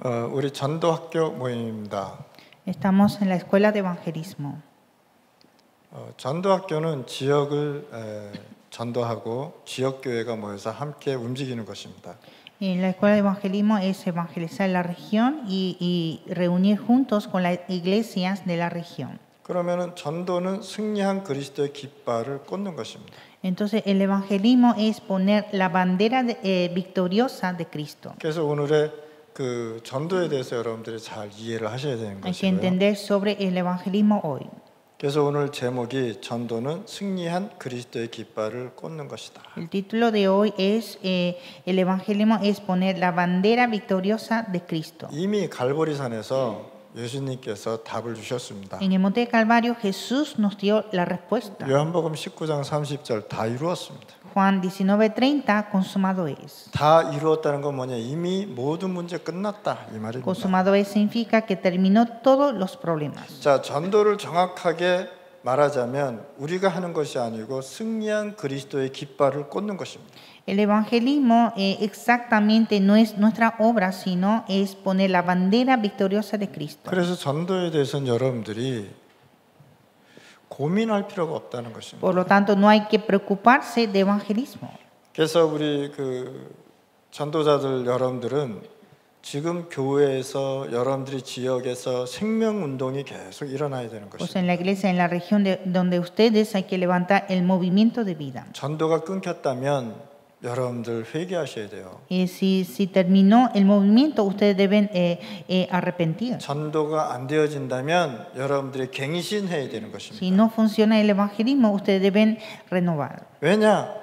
우리 전도학교 모임입니다. Estamos en la escuela de evangelismo. 전도학교는 지역을 전도하고 지역 교회가 모여서 함께 움직이는 것입니다. La escuela de evangelismo es evangelizar la región y reunir juntos con las iglesias de la región. 그러면은 전도는 승리한 그리스도의 깃발을 꽂는 것입니다. Entonces el evangelismo es poner la bandera victoriosa de Cristo. 그래서 오늘의 그 전도에 대해서 여러분들이 잘 이해를 하셔야 되는 Hay que 것이고요. entender sobre el evangelismo hoy. 그래서 오늘 제목이 전도는 승리한 그리스도의 깃발을 꽂는 것이다. El título de hoy es el evangelismo es poner la bandera victoriosa de Cristo. 이미 갈보리산에서 예수님께서 답을 주셨습니다. En el monte de Calvario Jesús nos dio la respuesta. 요한복음 19장 30절 다 이루었습니다. Juan 19:30 consumado es. 다 이루었다는 건 뭐냐? 이미 모든 문제 끝났다 이 말입니다. Consumado es significa que terminó todos los problemas. 자, 전도를 정확하게 말하자면 우리가 하는 것이 아니고 승리한 그리스도의 깃발을 꽂는 것입니다. El evangelismo exactamente no es nuestra obra, sino es poner la bandera victoriosa de Cristo. 그래서 전도에 대해서는 여러분들이 고민할 필요가 없다는 것입니다. Por lo tanto, no hay que preocuparse de evangelismo. 그래서 우리 그 전도자들 여러분들은 지금 교회에서 여러분들이 지역에서 생명 운동이 계속 일어나야 되는 Pues 것입니다. en la iglesia, en la región donde ustedes hay que levantar el movimiento de vida. 전도가 끊겼다면 여러분들 회개하셔야 돼요. Si terminó el movimiento, ustedes deben arrepentir. 전도가 안 되어진다면 여러분들이 갱신해야 되는 Si 것입니다. no funciona el evangelismo, ustedes deben renovar. 왜냐?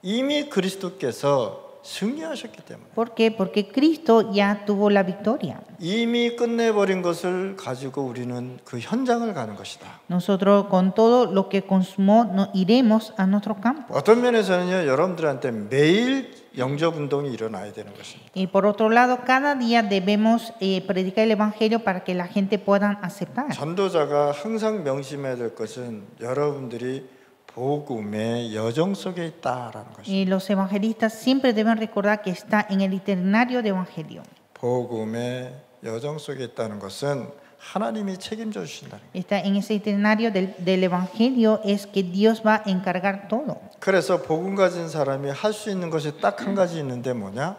이미 그리스도께서 승리하셨기 때문에. ¿Por qué? Porque Cristo ya tuvo la victoria. 이미 끝내버린 것을 가지고 우리는 그 현장을 가는 것이다. Nosotros con todo lo que consumó iremos a nuestro campo. 어떤 면에서는요, 여러분들한테 매일 영접 운동이 일어나야 되는 것입니다. Y por otro lado, cada día debemos predicar el evangelio para que la gente pueda aceptar. 전도자가 항상 명심해야 될 것은 여러분들이 복음의 여정 속에 있다라는 것입니다. Y los evangelistas siempre deben recordar que está en el itinerario de evangelio. 복음의 여정 속에 있다는 것은 하나님이 책임져 주신다는 거예요. Está en ese itinerario del evangelio es que Dios va a encargar todo. 그래서 복음 가진 사람이 할 수 있는 것이 딱 한 가지 있는데 뭐냐?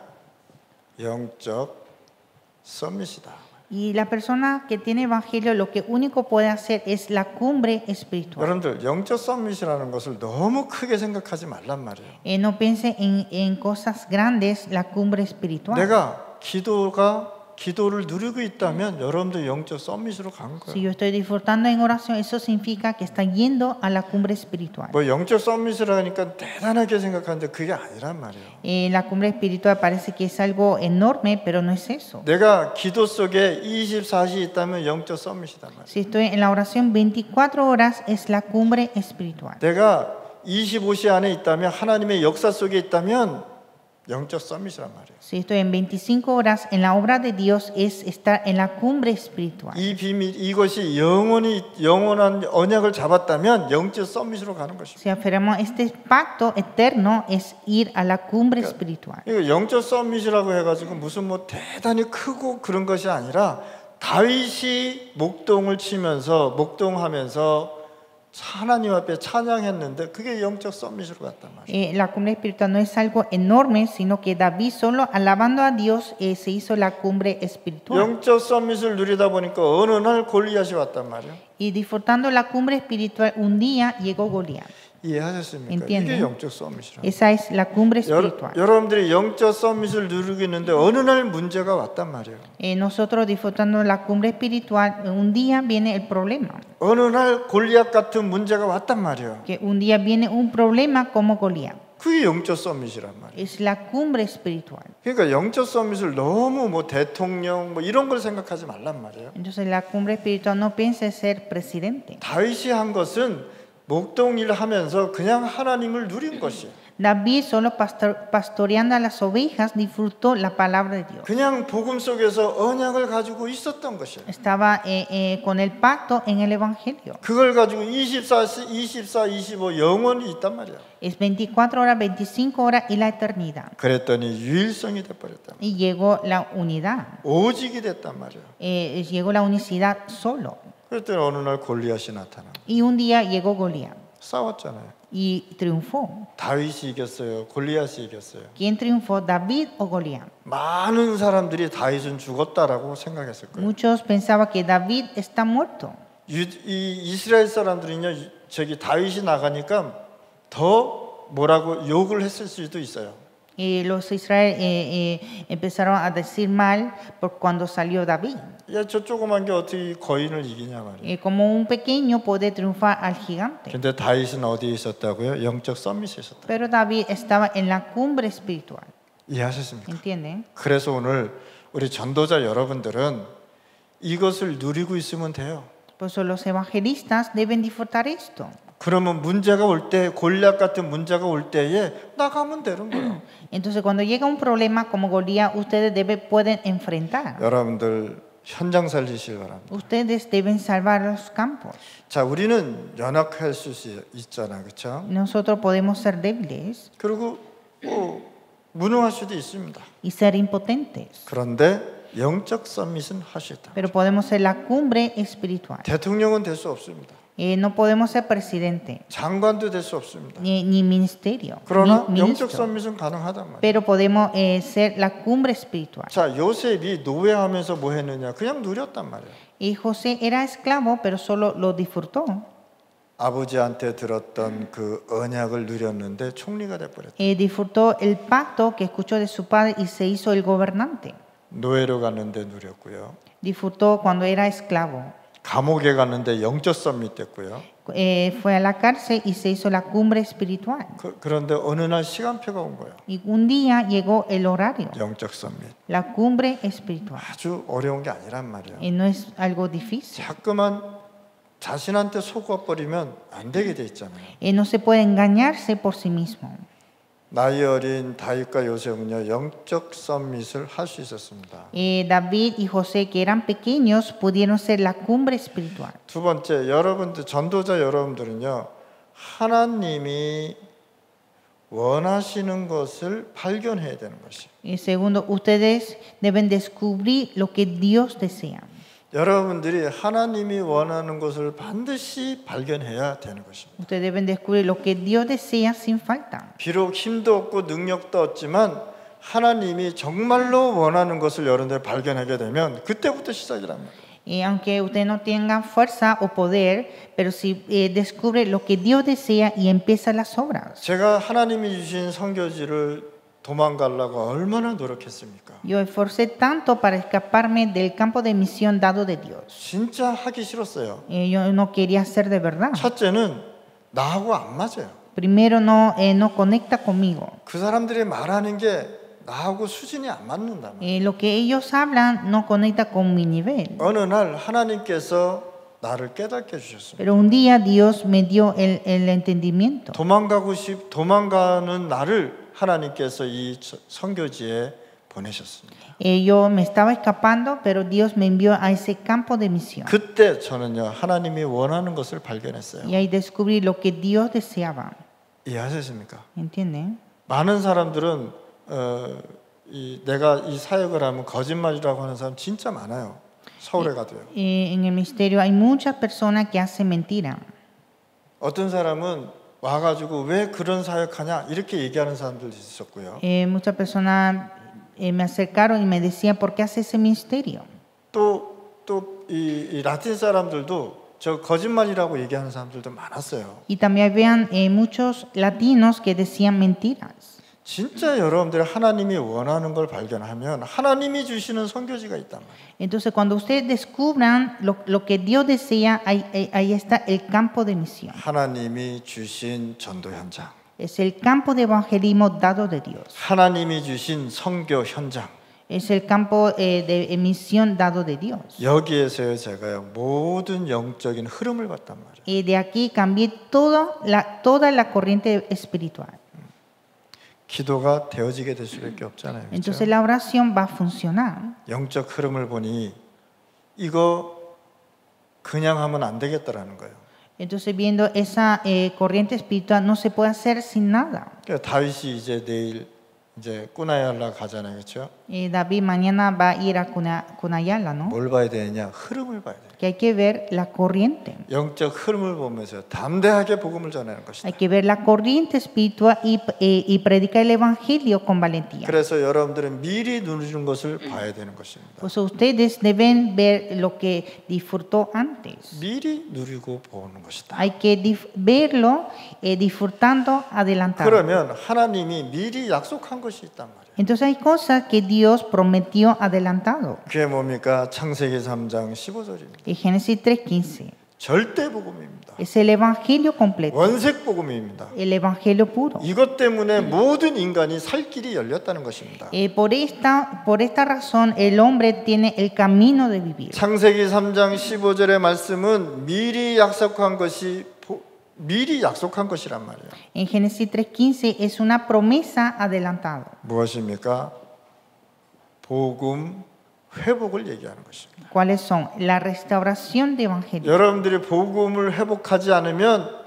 영적 서밋이다. Y la persona que tiene evangelio lo que único puede hacer es la cumbre espiritual. 여러분들 영적 서밋이라는 것을 너무 크게 생각하지 말란 말이에요. No piense en cosas grandes, la cumbre espiritual. 내가 기도를 누리고 있다면 여러분들 영적 서밋으로 간 Si 거예요. yo estoy disfrutando en oración, eso significa que está yendo a la cumbre espiritual. 뭐 영적 서밋을 하니까 대단하게 생각하는데 그게 아니란 말이에요. La cumbre espiritual parece que es algo enorme, pero no es eso. 내가 기도 속에 24시 있다면 영적 서밋이단 말이에요. Si estoy en la oración 24 horas, es la cumbre espiritual. 내가 25시 안에 있다면 하나님의 역사 속에 있다면 영적 서밋이란 말이에요. Si estoy en 25 horas en la obra de Dios, es estar en la cumbre espiritual. 이 비밀 이것이 영원한 언약을 잡았다면 영적 서밋으로 가는 것입니다. Si afirmamos este pacto eterno, es ir a la cumbre espiritual. 이거 영적 서밋이라고 해가지고 무슨 뭐 대단히 크고 그런 것이 아니라 다윗이 목동하면서 하나님 앞에 찬양했는데 그게 영적 서밋으로 갔단 말이에요. La cumbre espiritual no es algo enorme, sino que David solo alabando a Dios se hizo la cumbre espiritual. 영적 서밋을 누리다 보니까 어느 날 골리앗이 왔단 말이에요. Y disfrutando la cumbre espiritual, un día llegó Goliat. 이해하셨습니까? Entiende? 이게 영적 서밋이라. Esa es la cumbre espiritual. 여러분들이 영적 서밋을 누리고 있는데 어느 날 문제가 왔단 말이에요. Nosotros disfrutando la cumbre espiritual, un día viene el problema. 어느 날 골리앗 같은 문제가 왔단 말이에요. Que un día viene un problema como Goliat. 그게 영적 서밋이란 말이에요. Es la cumbre espiritual. 그러니까 영적 서밋을 너무 뭐 대통령 뭐 이런 걸 생각하지 말란 말이에요. Entonces la cumbre espiritual no piense ser presidente. 다윗이 한 것은 목동일 하면서 그냥 하나님을 누린 것이에요. David, solo pastoreando a las ovejas, disfrutó la palabra de Dios. 그냥 복음 속에서 언약을 가지고 있었던 것이에요. Estaba con el pacto en el Evangelio. 그걸 가지고 24, 25 영원히 있단 말이야. Es 24 horas, 25 horas y la eternidad. 그랬더니 유일성이 돼버렸다. Y llegó la unidad. 오직이 됐단 말이야. Llegó la unicidad solo. 그랬더니 어느 날 골리앗이 나타나. Y un día llegó Goliat 싸웠잖아요. y triunfó. 다윗이 이겼어요. 골리앗이 이겼어요. ¿Quién triunfó, David o Goliat? 많은 사람들이 다윗은 죽었다라고 생각했을 거예요. Muchos pensaban que David está muerto. 이 이스라엘 사람들은요, 저기 다윗이 나가니까 더 뭐라고 욕을 했을 수도 있어요. Los Israel empezaron a decir mal por cuando salió David. 야, 저 조그만 게 어떻게 거인을 이기냐 말이에요. Como un pequeño puede triunfar al gigante. 근데 다윗은 어디에 있었다고요? 영적 서밋에 있었다. Pero David estaba en la cumbre espiritual. 이해하셨습니까? ¿Entienden? 그래서 오늘 우리 전도자 여러분들은 이것을 누리고 있으면 돼요. Por eso los evangelistas deben disfrutar esto. 그러면 문제가 올 때, 골리앗 같은 문제가 올 때에 나가면 되는 거예요. Entonces, cuando llega un problema como Goliat, ustedes pueden enfrentar. 여러분들 현장 살리실 바랍니다. Ustedes deben salvar los campos. 자, 우리는 연약할 수 있잖아, 그렇죠? Nosotros podemos ser débiles 그리고 무능할 수도 있습니다. y ser impotentes, 그런데 영적 서밋은 할 수 있다. pero podemos ser la cumbre espiritual. 대통령은 될 수 없습니다. No podemos ser presidente, 장관도 될 수 없습니다. ni ministerio, 그러나 ni 영적 ministro, 서밋은 가능하단 말이에요. pero podemos ser la cumbre espiritual. 자, 요셉이 노예하면서 뭐 했느냐? 그냥 누렸단 말이에요. Y José era esclavo, pero solo lo disfrutó. 아버지한테 들었던 그 언약을 누렸는데 총리가 돼버렸다. Disfrutó el pacto que escuchó de su padre y se hizo el gobernante. 노예로 갔는데 누렸고요. Disfrutó cuando era esclavo. 감옥에 갔는데 영적 서밋 됐고요. Fue a la cárcel y se hizo la cumbre espiritual. 그런데 어느 날 시간표가 온 거예요. Y un día llegó el horario, 영적 서밋. la cumbre espiritual. 아주 어려운 게 아니란 말이에요. No es algo difícil. 자꾸만 자신한테 속아버리면 안 되게 돼 있잖아요. No se puede engañarse por sí mismo. 나이 어린 다윗과 요셉은요, 영적 서밋을 할 수 있었습니다. David y José, que eran pequeños, pudieron ser la cumbre espiritual. 두 번째, 여러분들 전도자 여러분들은요, 하나님이 원하시는 것을 발견해야 되는 것이. Segundo, ustedes deben descubrir lo que Dios desea. 여러분들이 하나님이 원하는 것을 반드시 발견해야 되는 것입니다. Ustedes deben descubrir lo que Dios desea sin falta. 비록 힘도 없고 능력도 없지만 하나님이 정말로 원하는 것을 여러분들 발견하게 되면 그때부터 시작이란 말이에요. Aunque usted no tenga fuerza o poder, pero si descubre lo que Dios desea y empieza las obras. 제가 하나님이 주신 선교지를 도망가려고 얼마나 노력했습니까? Yo esforcé tanto para escaparme del campo de misión dado de Dios. 진짜 하기 싫었어요. Yo no quería hacer de verdad. 첫째는 나하고 안 맞아요. Primero, no conecta conmigo. 그 사람들이 말하는 게 나하고 수준이 안 맞는다. Lo que ellos hablan no conecta con mi nivel. 어느 날 하나님께서 나를 깨닫게 주셨습니다. Pero un día Dios me dio el entendimiento. 도망가는 나를 하나님께서 이 선교지에 보내셨습니다. Yo me estaba escapando, pero Dios me envió a ese campo de misión. 그때 저는요, 하나님이 원하는 것을 발견했어요. Y ahí descubrí lo que Dios deseaba. 이해하셨습니까? ¿Entienden? 많은 사람들은 내가 이 사역을 하면 거짓말이라고 하는 사람 진짜 많아요. 서울에 가도요. En el ministerio hay muchas personas que hacen mentira. 어떤 사람은 와가지고 왜 그런 사역하냐 이렇게 얘기하는 사람들도 있었고요. Muchas personas me acercaron y me decían, ¿por qué hace ese ministerio? 또 이 라틴 사람들도 저 거짓말이라고 얘기하는 사람들도 많았어요. Y también habían muchos latinos que decían mentiras. 진짜 여러분들이 하나님이 원하는 걸 발견하면 하나님이 주시는 선교지가 있단 말이에요. Entonces, cuando ustedes descubran lo que Dios desea, ahí está el campo de misión. 하나님이 주신 전도 현장. Es el campo de evangelismo dado de Dios. 하나님이 주신 선교 현장. Es el campo de misión dado de Dios. 여기에서요 제가요 모든 영적인 흐름을 봤단 말이에요. Y de aquí cambié toda la corriente espiritual. 기도가 되어지게 될 수밖에 없잖아요. 그렇죠? Entonces la oración va a funcionar. 영적 흐름을 보니 이거 그냥 하면 안 되겠다라는 거예요. Entonces viendo esa corriente espiritual no se puede hacer sin nada. 그러니까 다윗이 이제 내일 이제 꾸나야라 가잖아요, 그렇죠? David mañana va a ir a Cunayala, ¿no? 뭘 봐야 되느냐? 흐름을 봐야 돼요. Que hay que ver la corriente. 영적 흐름을 보면서 담대하게 복음을 전하는 것이다. Hay que ver la corriente espiritual y predicar el evangelio con valentía. 그래서 여러분들은 미리 누리는 것을 봐야 되는 것입니다. Pues ustedes deben ver lo que disfrutó antes. 미리 누리고 보는 것이다. Hay que verlo disfrutando adelantado. 그러면 하나님이 미리 약속한 것이 있단 말이에요. Entonces hay cosas que Dios prometió adelantado. 그게 뭡니까? 창세기 3장 15절입니다. En Génesis 3:15 절대 복음입니다. es el evangelio completo, 원색 복음입니다. el evangelio puro. 이것 때문에 모든 인간이 살 길이 열렸다는 것입니다. Por esta razón el hombre tiene el camino de vivir. 창세기 3장 15절의 말씀은 미리 약속한 것이란 말이에요. En Génesis 3:15 es una promesa adelantada. 무엇입니까? 복음 회복을 얘기하는 것입니다. ¿Cuáles son? La restauración de evangelio. 여러분들이 복음을 회복하지 않으면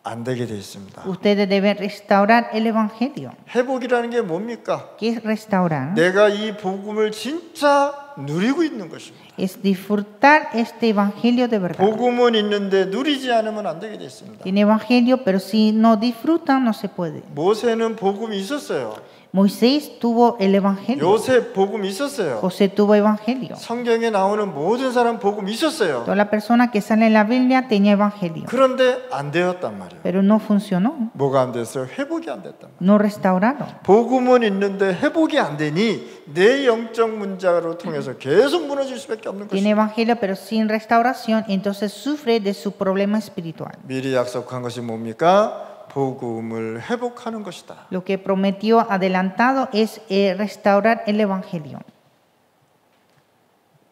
안 되게 돼 있습니다. Ustedes deben restaurar el evangelio. 회복이라는 게 뭡니까? ¿Qué es restaurar? 내가 이 복음을 진짜 누리고 있는 것입니다. Es disfrutar este evangelio de verdad. 복음은 있는데 누리지 않으면 안 되게 돼 있습니다. Tiene evangelio, pero si no disfrutan no se puede. 모세는 복음이 있었어요. Moisés tuvo el evangelio. 요셉 복음이 있었어요. José tuvo evangelio. 성경에 나오는 모든 사람 복음이 있었어요. Toda la persona que sale en la Biblia tenía evangelio, 그런데 안 되었단 말이에요. pero no funcionó. 뭐가 안 됐어요? 회복이 안 됐단 말이에요. No restauraron. 복음은 있는데 회복이 안 되니 내 영적 문자로 통해서 계속 무너질 수밖에 없는 Tiene 것입니다. evangelio, pero sin restauración, entonces sufre de su problema espiritual. 미리 약속한 것이 뭡니까? 복음을 회복하는 것이다. Lo que prometió adelantado es restaurar el evangelio.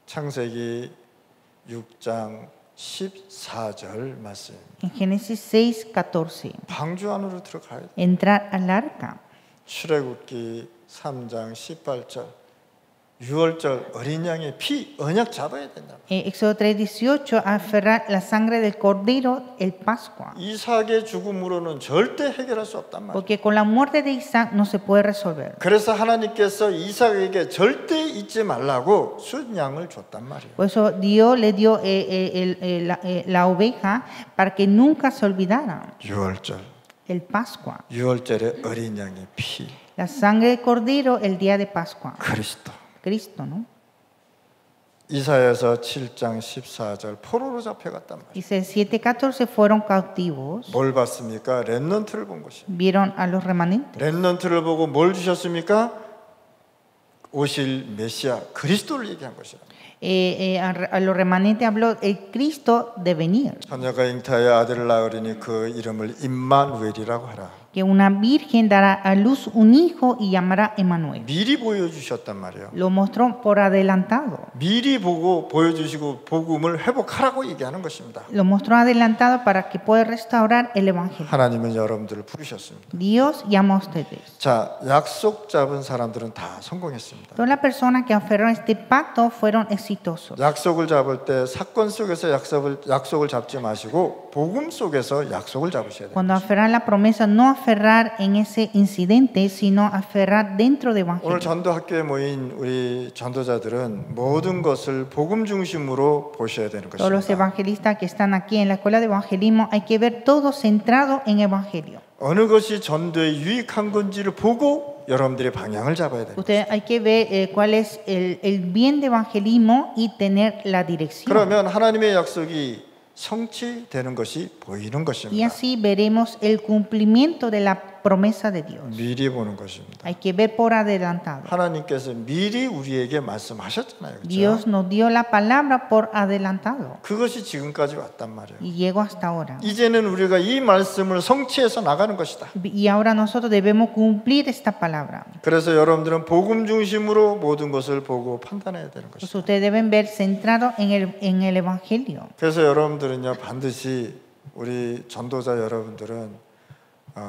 창세기 6장 14절 말씀. En Génesis 6:14, 방주 안으로 들어가야 돼. entrar al arca. 출애굽기 3장 18절. 6월절 어린 양의 피 언약 잡아야 된다. Éxodo 3:18, aferrar la sangre del cordero, el Pascua. 이삭의 죽음으로는 절대 해결할 수 없단 말이에요. Porque con la muerte de Isaac no se puede resolver. 그래서 하나님께서 이삭에게 절대 잊지 말라고 순양을 줬단 말이에요. Por eso Dios le dio la oveja para que nunca se olvidara. 6월절. El Pascua. 6월절에 어린 양의 피. La sangre del cordero el día de Pascua. 그리스도. Cristo, ¿no? 이사야서 7장 14절 포로로 잡혀갔단 말이에요. Dice 7:14 fueron cautivos. 뭘 봤습니까? 렘넌트를 본 것이에요. Vieron a los remanentes. 렘넌트를 보고 뭘 주셨습니까? 오실 메시아 그리스도를 얘기한 것이에요. A los remanentes habló el Cristo de venir. 처녀가 잉타의 아들을 낳으리니 그 이름을 임마누엘이라고 하라. Que una virgen dará a luz un hijo y llamará Emmanuel. 미리 보여주셨단 말이에요. Lo mostró por adelantado. 미리 보고 보여주시고 복음을 회복하라고 얘기하는 것입니다. Lo mostró adelantado para que pueda restaurar el evangelio. 하나님은 여러분들을 부르셨습니다. Dios llama a ustedes. 자, 약속 잡은 사람들은 다 성공했습니다. Todas las personas que aferraron este pacto fueron exitosos. 약속을 잡을 때 사건 속에서 약속을 잡지 마시고 복음 속에서 약속을 잡으셔야 돼요. Cuando aferrar la promesa, no aferrar en ese incidente, sino aferrar dentro de 오늘 evangelio. 전도학교에 모인 우리 전도자들은 모든 것을 복음 중심으로 보셔야 되는 Todos los 것입니다. evangelistas que están aquí en la escuela de evangelismo, hay que ver todo centrado en evangelio. 어느 것이 전도에 유익한 건지를 보고 여러분들의 방향을 잡아야 돼요. Usted hay que ver cuál es el bien de evangelismo y tener la dirección. 그러면 하나님의 약속이 성취되는 것이 보이는 Y 것입니다. así veremos el cumplimiento de la promesa de Dios. 미리 보는 것입니다. Hay que ver por adelantado. 하나님께서 미리 우리에게 말씀하셨잖아요. Dios 그렇죠? nos dio la palabra por adelantado 그것이 지금까지 왔단 말이에요. y llegó hasta ahora. 이제는 우리가 이 말씀을 성취해서 나가는 것이다. Y ahora nosotros debemos cumplir esta palabra. 그래서 여러분들은 복음 중심으로 모든 것을 보고 판단해야 되는 Pues 것이다. ustedes deben ver centrado en el evangelio. 그래서 여러분들은요 반드시 우리 전도자 여러분들은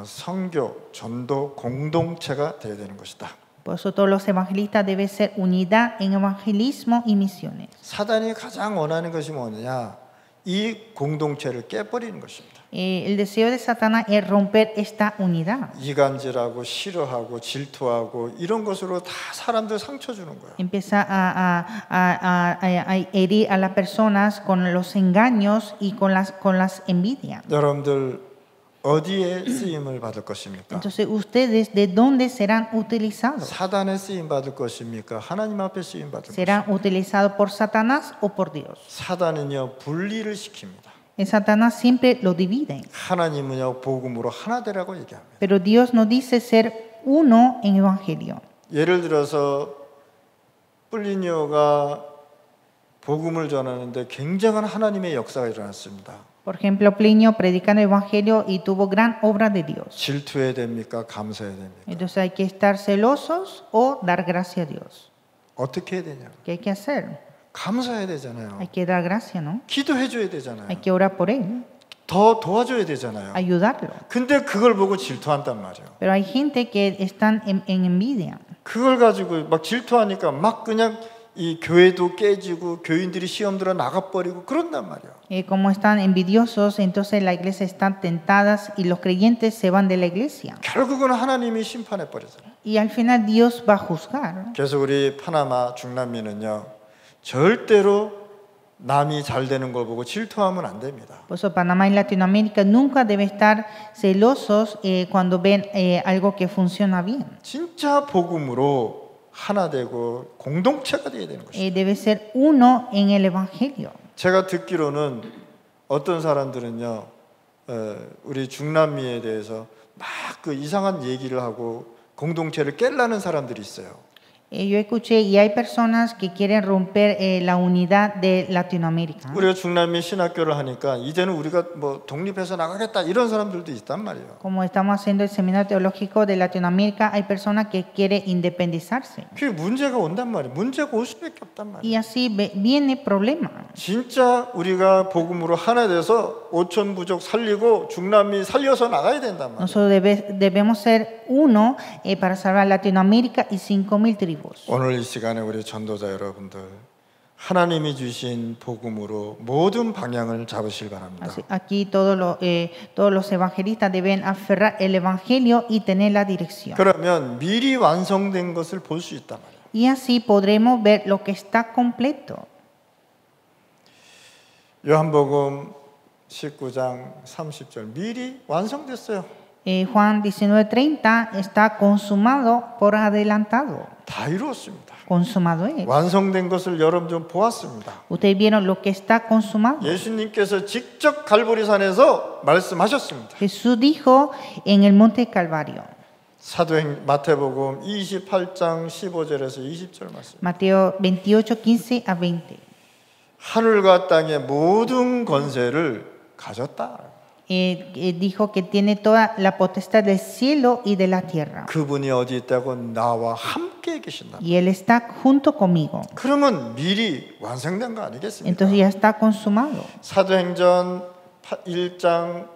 선교, 전도 공동체가 되어야 되는 것이다. Por eso todos los evangelistas deben ser unidad en evangelismo y misiones. 사단이 가장 원하는 것이 뭐냐? 이 공동체를 깨버리는 것입니다. El deseo de Satanás es romper esta unidad. 이간질하고 싫어하고 질투하고 이런 것으로 다 사람들 상처 주는 거예요. Empieza a herir a las personas con los engaños y con las envidias. 여러분들 어디에 쓰임을 받을 것입니까? Entonces, ¿ustedes de dónde serán utilizados? 사단에 쓰임 받을 것입니까? 하나님 앞에 쓰임 받을 ¿Serán 것입니까? utilizados por Satanás o por Dios? 사단은요 분리를 시킵니다. Satanás siempre lo divide, 하나님은요 복음으로 하나 되라고 얘기합니다. pero Dios nos dice ser uno en evangelio. 예를 들어서 뿔리니오가 복음을 전하는데 굉장한 하나님의 역사가 일어났습니다. Por ejemplo, Plinio predica el evangelio y tuvo gran obra de Dios. 질투해야 됩니까? 감사해야 됩니까? Entonces hay que estar celosos o dar gracia a Dios. 어떻게 해야 되냐? ¿Qué hay que hacer? 감사해야 되잖아요. Hay que dar gracia, ¿no? 기도해 줘야 되잖아요. Hay que orar por él, 더 도와줘야 되잖아요. ayudarlo. 근데 그걸 보고 질투한단 말이에요. Pero hay gente que están en envidia. 그걸 가지고 막 질투하니까 막 그냥 이 교회도 깨지고 교인들이 시험 들어 나가버리고 그런단 말이에요. Como están envidiosos, entonces la iglesia está tentada y los creyentes se van de la iglesia. 결국은 하나님이 심판해 버리잖아요. Y al final Dios va a juzgar. 그래서 우리 파나마 중남미는요 절대로 남이 잘 되는 걸 보고 질투하면 안 됩니다. Por eso Panamá y Latinoamérica nunca deben estar celosos cuando ven algo que funciona bien. 진짜 복음으로 하나 되고 공동체가 되어야 되는 것이죠. Debe ser uno en el evangelio. 제가 듣기로는 어떤 사람들은요, 우리 중남미에 대해서 막 그 이상한 얘기를 하고 공동체를 깰라는 사람들이 있어요. Yo escuché y hay personas que quieren romper la unidad de Latinoamérica. 우리가 중남미 신학교를 하니까 이제는 우리가 뭐 독립해서 나가겠다 이런 사람들도 있단 말이에요. Como estamos haciendo el seminario teológico de Latinoamérica, hay personas que quieren independizarse. 그게 문제가 온단 말이에요. 문제가 올 수밖에 없단 말이에요. Y así viene problema. 진짜 우리가 복음으로 하나 돼서 5천 부족 살리고 중남미 살려서 나가야 된단 말이에요. Nosotros debemos ser uno para salvar Latinoamérica y 5,000 tribus. 오늘 이 시간에 우리 전도자 여러분들 하나님이 주신 복음으로 모든 방향을 잡으실 바랍니다. Aquí todos los evangelistas deben aferrar el evangelio y tener la dirección. 그러면 미리 완성된 것을 볼 수 있단 말이에요. Y así podremos ver lo que está completo. 요한복음 19장 30절 미리 완성됐어요. Juan 19:30 está consumado por adelantado. 다 이루었습니다. Consumado es. 완성된 것을 여러분 좀 보았습니다. Ustedes vieron lo que está consumado. 예수님께서 직접 갈보리산에서 말씀하셨습니다. Jesús dijo en el monte Calvario. 사도행 마태복음 28장 15절에서 20절 말씀. Mateo 28:15 a 20. 하늘과 땅의 모든 권세를 가졌다. Dijo que tiene toda la potestad del cielo y de la tierra. 그분이 어디 있다고 나와 함께 계신다. Y él está junto conmigo. 그러면 미리 완성된 거 아니겠습니까? Entonces ya está consumado. 사도행전 1장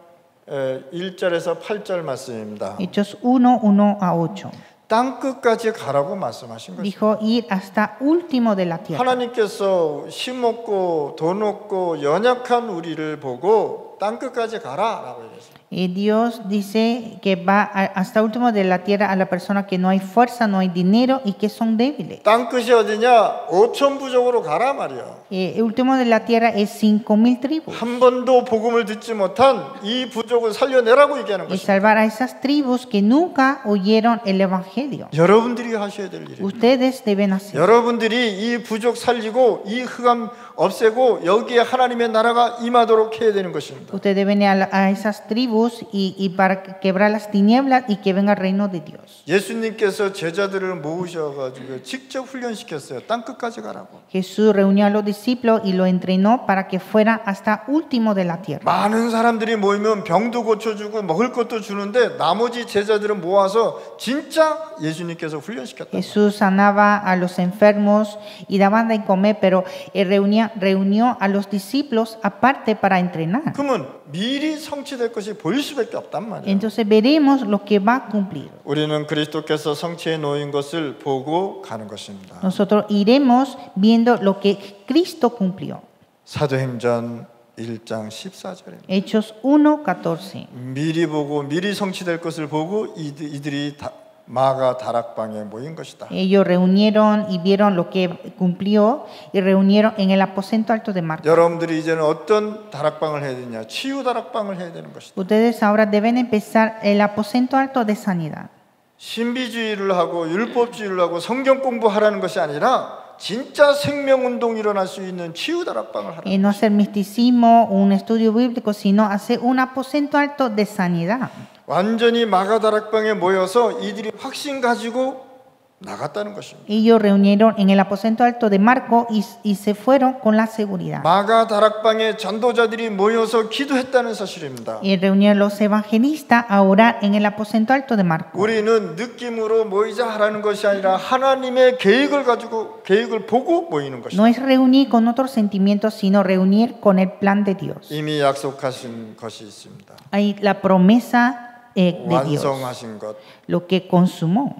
1절에서 8절 말씀입니다. Hechos 1:1 a 8. 땅 끝까지 가라고 말씀하신 것입니다. Dijo ir hasta último de la tierra. 하나님께서 힘없고 돈 없고 연약한 우리를 보고 땅 끝까지 가라라고 얘기했어요. Y Dios dice que va hasta último de la tierra a la persona que no hay fuerza, no hay dinero y que son débiles. 땅 끝이 어디냐? 5천 부족으로 가라 말이야. El último de la tierra es 5,000 tribus. 한 번도 복음을 듣지 못한 이 부족을 살려내라고 얘기하는 Y 것입니다. salvar a esas tribus que nunca oyeron el evangelio. 여러분들이 하셔야 될 일입니다. Ustedes deben hacer. 여러분들이 이 부족 살리고 이 흑암 없애고 여기에 하나님의 나라가 임하도록 해야 되는 것입니다. Ustedes deben ir a esas tribus y para quebrar las tinieblas y que venga el reino de Dios. 예수님께서 제자들을 모으셔가지고 직접 훈련시켰어요. 땅 끝까지 가라고. Jesús reunió a los discípulos y los entrenó para que fueran hasta último de la tierra. 많은 사람들이 모이면 병도 고쳐주고 먹을 것도 주는데 나머지 제자들은 모아서 진짜 예수님께서 훈련시켰다. Jesús sanaba a los enfermos y daban de comer, pero reunió a los discípulos aparte para entrenar. 그러면 미리 성취될 것이 보일 보일 수밖에 없단 말이에요. Entonces veremos lo que va a cumplir. 우리는 그리스도께서 성취해 놓은 것을 보고 가는 것입니다. Nosotros iremos viendo lo que Cristo cumplió. 사도행전 1장 14절입니다. Hechos 1:14. 미리 보고 미리 성취될 것을 보고 이들이 마가 다락방에 모인 것이다. Ellos reunieron y vieron lo que cumplió y reunieron en el aposento alto de Marcos. 여러분들이 이제는 어떤 다락방을 해야 되냐? 치유 다락방을 해야 되는 것이다. Ustedes ahora deben empezar el aposento alto de sanidad. 신비주의를 하고 율법주의를 하고 성경 공부하라는 것이 아니라 진짜 생명운동이 일어날 수 있는 치유 다락방을 하라. No hacer misticismo o un estudio bíblico, sino hacer un aposento alto de sanidad. 완전히 마가 다락방에 모여서 이들이 확신 가지고 나갔다는 것입니다. Ellos reunieron en el aposento alto de Marcos y se fueron con la seguridad. 마가 다락방에 전도자들이 모여서 기도했다는 사실입니다. Y reunieron los evangelistas a orar en el aposento alto de Marcos. 우리는 느낌으로 모이자 하라는 것이 아니라 하나님의 계획을 가지고 계획을 보고 모이는 것입니다. No es reunir con otros sentimientos, sino reunir con el plan de Dios. 이미 약속하신 것이 있습니다. Hay la promesa de Dios, 완성하신 것, lo que consumó.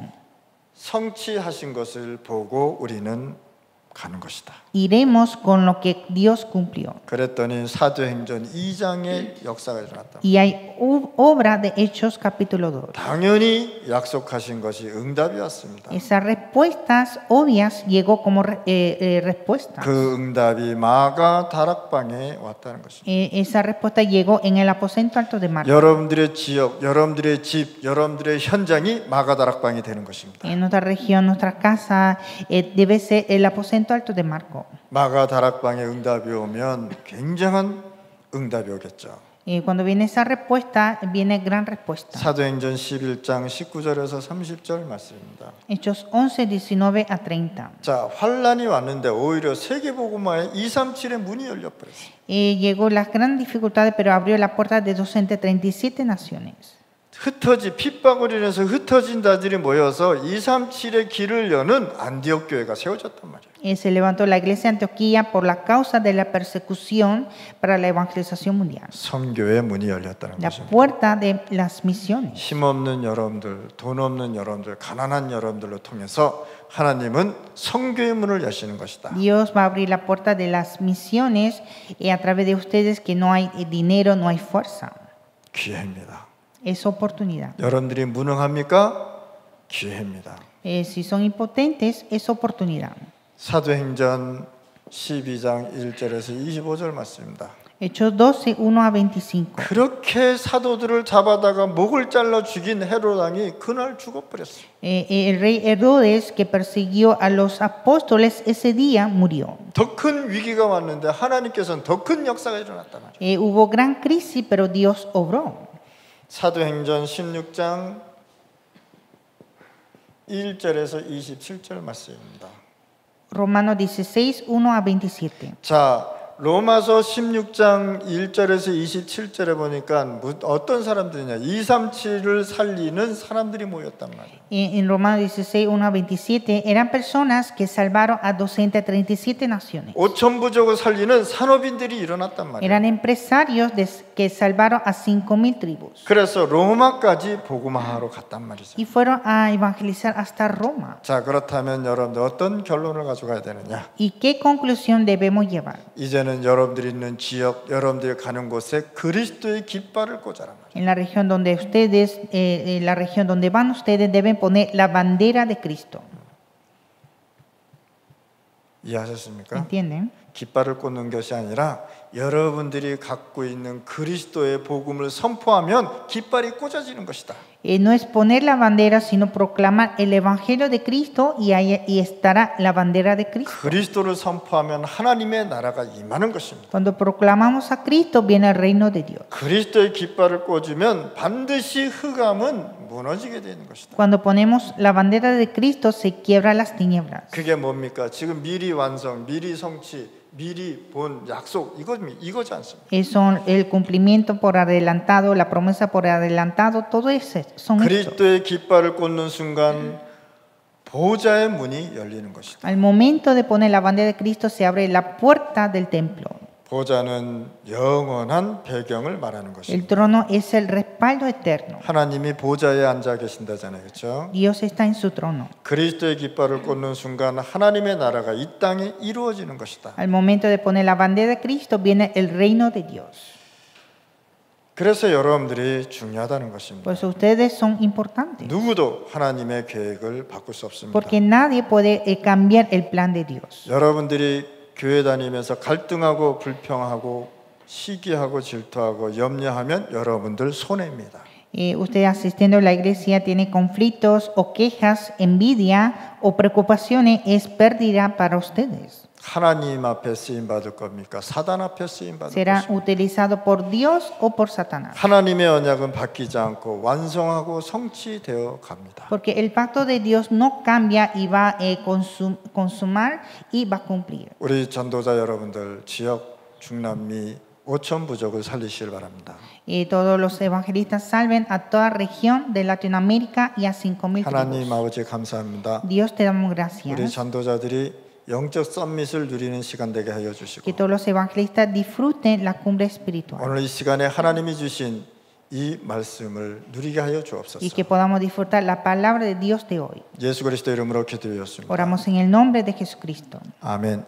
성취하신 것을 보고 우리는 가는 것이다. Iremos con lo que Dios cumplió. 그랬더니 사도행전 2장의 역사가 일어났다. Y hay obra de Hechos capítulo 2. 당연히 약속하신 것이 응답이 왔습니다. Esas respuestas obvias llegó como respuesta. 그 응답이 마가 다락방에 왔다는 것입니다. Esa respuesta llegó en el aposento alto de Marcos. 여러분들의 지역, 여러분들의 집, 여러분들의 현장이 마가 다락방이 되는 것입니다. En nuestra región, nuestra casa, debe ser el aposento alto de Marcos. 마가 다락방에 응답이 오면 굉장한 응답이 오겠죠. Cuando viene esa respuesta, viene gran respuesta. 사도행전 11장 19절에서 30절 말씀입니다. Hechos 11, 19 a 30. 자, 환란이 왔는데 오히려 세계복음화의 237의 문이 열려버렸어요. Llegó las grandes dificultades, pero abrió la puerta de 237 naciones. 흩어진 핍박으로 인해서 흩어진 자들이 모여서 237의 길을 여는 안디옥 교회가 세워졌단 말이에요. Se levantó la iglesia de Antioquía por la causa de la persecución para la evangelización mundial. 선교의 문이 열렸다는 La 것입니다. puerta de las misiones. 힘없는 여러분들, 돈 없는 여러분들, 가난한 여러분들로 통해서 하나님은 선교의 문을 여시는 것이다. Dios va a abrir la puerta de las misiones a través de ustedes que no hay dinero, no hay fuerza. 기회입니다. Es oportunidad. 여러분들이 무능합니까? 기회입니다. Si son impotentes, es oportunidad. 사도행전 12장 1절에서 25절 말씀입니다. Hechos 12, 1 a 25. 그렇게 사도들을 잡아다가 목을 잘라 죽인 헤롯 왕이 그날 죽어버렸어요. El rey Herodes, que persiguió a los apóstoles, ese día murió. 더 큰 위기가 왔는데 하나님께서는 더 큰 역사가 일어났단 말이에요. Hubo gran crisis, pero Dios obró. 사도행전 16장 1절에서 27절 말씀입니다. Romanos 16, 1 a 27. 자, 로마서 16장 1절에서 27절에 보니까 어떤 사람들이냐? 237을 살리는 사람들이 모였단 말이에요. En Romanos 16, 1 a 27, eran personas que salvaron a 237 naciones. 5천 부족을 살리는 산업인들이 일어났단 말이에요. Eran empresarios que salvaron a 5,000 tribus. 그래서 로마까지 복음화하러 갔단 말이죠. Y fueron a evangelizar hasta Roma. 자, 그렇다면 여러분들 어떤 결론을 가져가야 되느냐? ¿Y qué conclusión debemos llevar? 이제는 여러분들이 있는 지역, 여러분들이 가는 곳에 그리스도의 깃발을 꽂아라. En la región donde ustedes, la región donde van ustedes deben poner la bandera de Cristo. 이해하셨습니까? ¿Entienden? 깃발을 꽂는 것이 아니라 여러분들이 갖고 있는 그리스도의 복음을 선포하면 깃발이 꽂아지는 것이다. No es poner la bandera, sino proclamar el evangelio de Cristo y ahí estará la bandera de Cristo. 그리스도를 선포하면 하나님의 나라가 임하는 것입니다. Cuando proclamamos a Cristo viene el reino de Dios. 그리스도의 깃발을 꽂으면 반드시 흑암은 무너지게 되는 것이다. Cuando ponemos la bandera de Cristo se quiebran las tinieblas. 그게 뭡니까? 지금 미리 완성, 미리 성취, 미리 본 약속 이거지 않습니까? Son el cumplimiento por adelantado, la promesa por adelantado, todo eso son hechos. 그리스도의 깃발을 꽂는 순간 보좌의 문이 열리는 것이다. Al momento de poner la bandera de Cristo se abre la puerta del templo. 보좌는 영원한 배경을 말하는 El 것입니다. trono es el respaldo eterno. 하나님이 보좌에 앉아 계신다잖아요, 그렇죠? Dios está en su trono. 그리스도의 깃발을 꽂는 순간 하나님의 나라가 이 땅에 이루어지는 것이다. Al momento de poner la bandera de Cristo viene el reino de Dios. 그래서 여러분들이 중요하다는 것입니다. Por eso ustedes son importantes. 누구도 하나님의 계획을 바꿀 수 없습니다. Porque nadie puede cambiar el plan de Dios. 여러분들이 교회 다니면서 갈등하고 불평하고 시기하고 질투하고 염려하면 여러분들 손해입니다. Usted asistiendo a la iglesia tiene conflictos o quejas, envidia o preocupaciones, es pérdida para ustedes. 하나님 앞에 쓰임 받을 겁니까? 사단 앞에 쓰임 받을 Será 것입니까? utilizado por Dios o por Satanás. 하나님의 언약은 바뀌지 않고 완성하고 성취되어 갑니다. Porque el pacto de Dios no cambia y va a consumar y va a cumplir. 우리 전도자 여러분들 지역 중남미 5천 부족을 살리시길 바랍니다. Y todos los evangelistas salven a toda región de Latinoamérica y a 5,000 하나님 tribus. 아버지 감사합니다. Dios te damos 우리 gracias. 전도자들이 영적 썸밋을 누리는 시간 되게 하여 주시고 Que todos los evangelistas disfruten la cumbre espiritual. 오늘 이 시간에 하나님이 주신 이 말씀을 누리게 하여 주옵소서. Y que podamos disfrutar la palabra de Dios de hoy. 예수 그리스도 이름으로 기도드렸습니다. Oramos en el nombre de Jesucristo. 아멘.